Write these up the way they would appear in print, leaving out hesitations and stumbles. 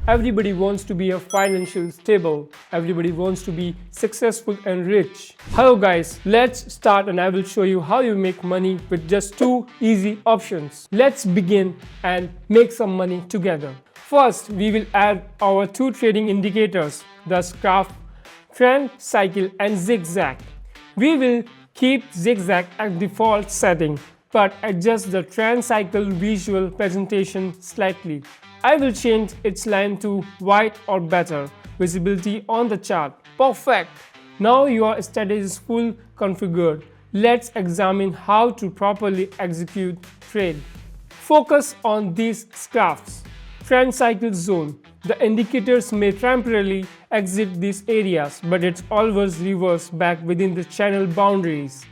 Everybody wants to be a financially stable. Everybody wants to be successful and rich. Hello guys, let's start and I will show you how you make money with just two easy options. Let's begin and make some money together. First, we will add our two trading indicators, the graph, trend, cycle and zigzag. We will keep zigzag at default setting but adjust the trend cycle visual presentation slightly. I will change its line to white or better visibility on the chart. Perfect! Now your strategy is full configured. Let's examine how to properly execute trade. Focus on these graphs. Trend cycle zone. The indicators may temporarily exit these areas, but it's always reverse back within the channel boundaries.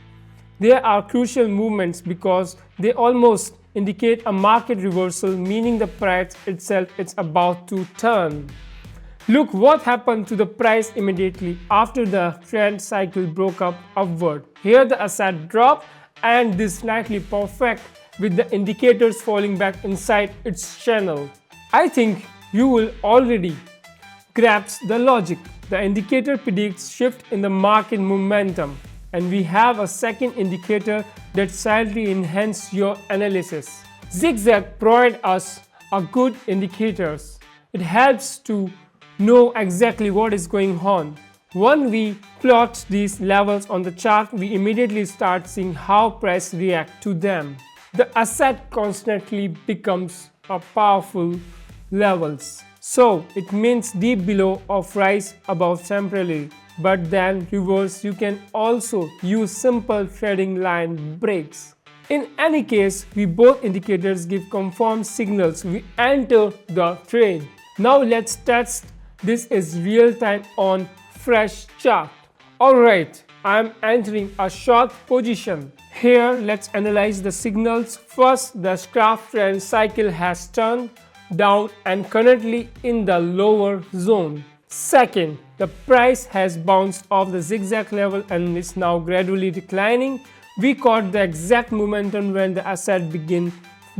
There are crucial movements because they almost indicate a market reversal, meaning the price itself is about to turn. Look what happened to the price immediately after the trend cycle broke up upward. Here the asset dropped and this slightly perfect with the indicators falling back inside its channel. I think you will already grasp the logic. The indicator predicts shift in the market momentum, and we have a second indicator that slightly enhances your analysis. Zigzag provides us a good indicators. It helps to know exactly what is going on. When we plot these levels on the chart, we immediately start seeing how price react to them. The asset constantly becomes a powerful levels. So it means deep below or rise above temporarily, but then reverse. You can also use simple trading line breaks. In any case, both indicators give confirmed signals. We enter the trade. Now let's test this is real time on fresh chart. Alright, I am entering a short position. Here let's analyze the signals. First, the graph trend cycle has turned down and currently in the lower zone. Second, the price has bounced off the zigzag level and is now gradually declining. We caught the exact momentum when the asset began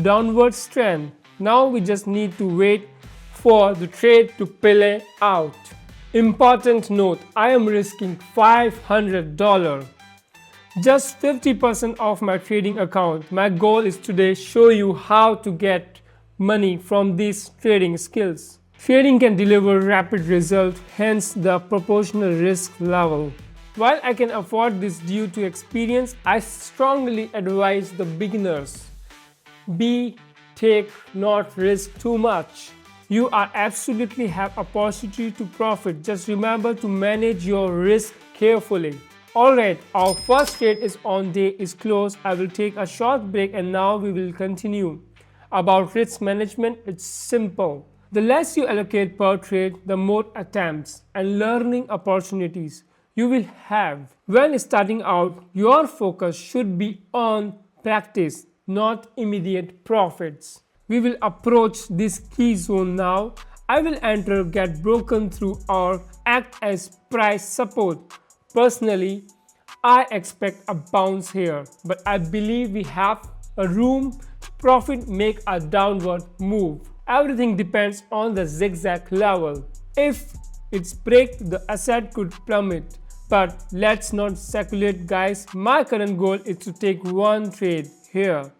downward trend. Now we just need to wait for the trade to play out. Important note, I am risking $500. Just 50% of my trading account. My goal is today show you how to get money from these trading skills. Trading can deliver rapid results, hence the proportional risk level. While I can afford this due to experience, I strongly advise the beginners. Take not risk too much. You are absolutely have opportunity to profit. Just remember to manage your risk carefully. Alright, our first trade is on day is closed. I will take a short break and now we will continue. About risk management, it's simple. The less you allocate per trade, the more attempts and learning opportunities you will have. When starting out, your focus should be on practice, not immediate profits. We will approach this key zone now. I will enter get broken through or act as price support. Personally, I expect a bounce here, but I believe we have a room to profit make a downward move. Everything depends on the zigzag level. If it's break, the asset could plummet. But let's not speculate guys. My current goal is to take one trade here.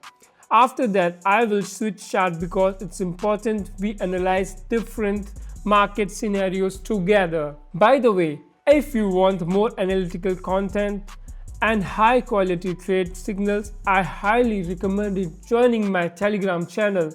After that, I will switch chart because it's important we analyze different market scenarios together. By the way, if you want more analytical content and high quality trade signals, I highly recommend joining my Telegram channel.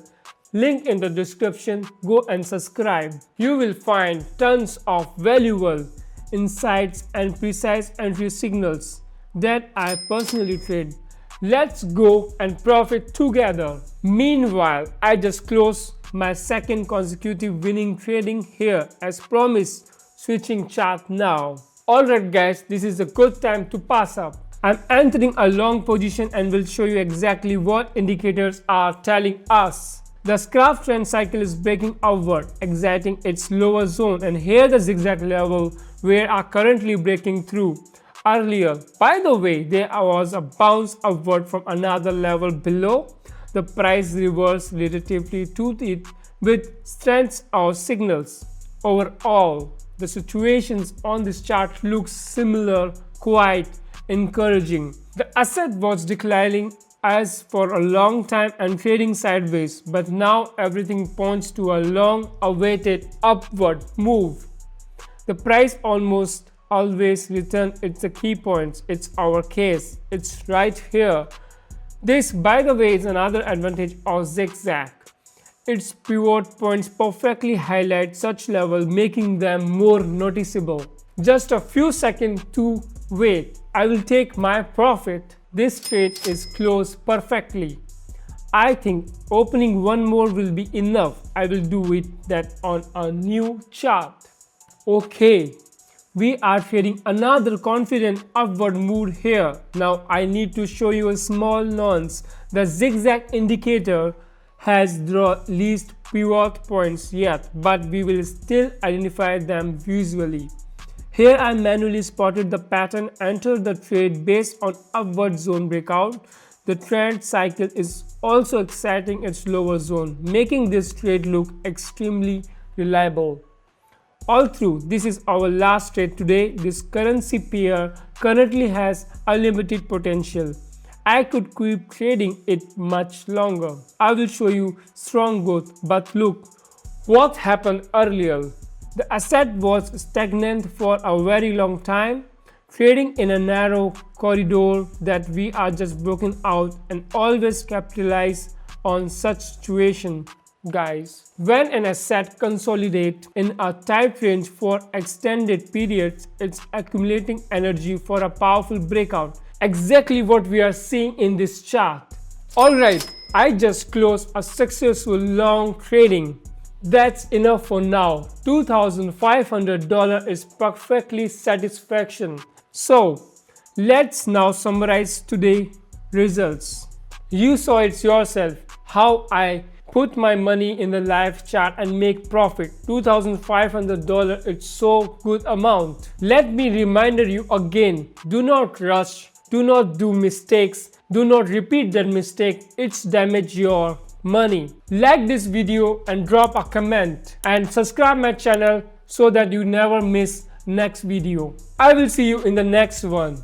Link in the description. Go and subscribe. You will find tons of valuable insights and precise entry signals that I personally trade. Let's go and profit together. Meanwhile, I just closed my second consecutive winning trading here as promised. Switching chart now. Alright guys, this is a good time to pass up. I'm entering a long position and will show you exactly what indicators are telling us. The graph trend cycle is breaking upward, exiting its lower zone, and here the zigzag level where are currently breaking through. Earlier, by the way, there was a bounce upward from another level below. The price reversed relatively to it with strengths or signals. Overall, the situations on this chart looks similar, quite encouraging. The asset was declining as for a long time and trading sideways, but now everything points to a long-awaited upward move. The price almost always returns its key points. It's our case. It's right here. This, by the way, is another advantage of zigzag. Its pivot points perfectly highlight such level, making them more noticeable. Just a few seconds to wait. I will take my profit. This trade is closed perfectly. I think opening one more will be enough. I will do that on a new chart. Okay, we are trading another confident upward move here. Now I need to show you a small nuance. The zigzag indicator has drawn least pivot points yet, but we will still identify them visually. Here I manually spotted the pattern, entered the trade based on upward zone breakout. The trend cycle is also exciting its lower zone, making this trade look extremely reliable. All through, this is our last trade today. This currency pair currently has unlimited potential. I could keep trading it much longer. I will show you strong growth, but look what happened earlier. The asset was stagnant for a very long time, trading in a narrow corridor that we are just broken out, and always capitalize on such situation. Guys, when an asset consolidates in a tight range for extended periods, it's accumulating energy for a powerful breakout. Exactly what we are seeing in this chart. Alright, I just closed a successful long trading. That's enough for now. $2,500 is perfectly satisfaction. So, let's now summarize today's results. You saw it yourself how I put my money in the live chart and make profit. $2,500, it's so good amount. Let me remind you again, do not rush, do not do mistakes, do not repeat that mistake, it's damage your money. Like this video and drop a comment and subscribe my channel so that you never miss next video. I will see you in the next one.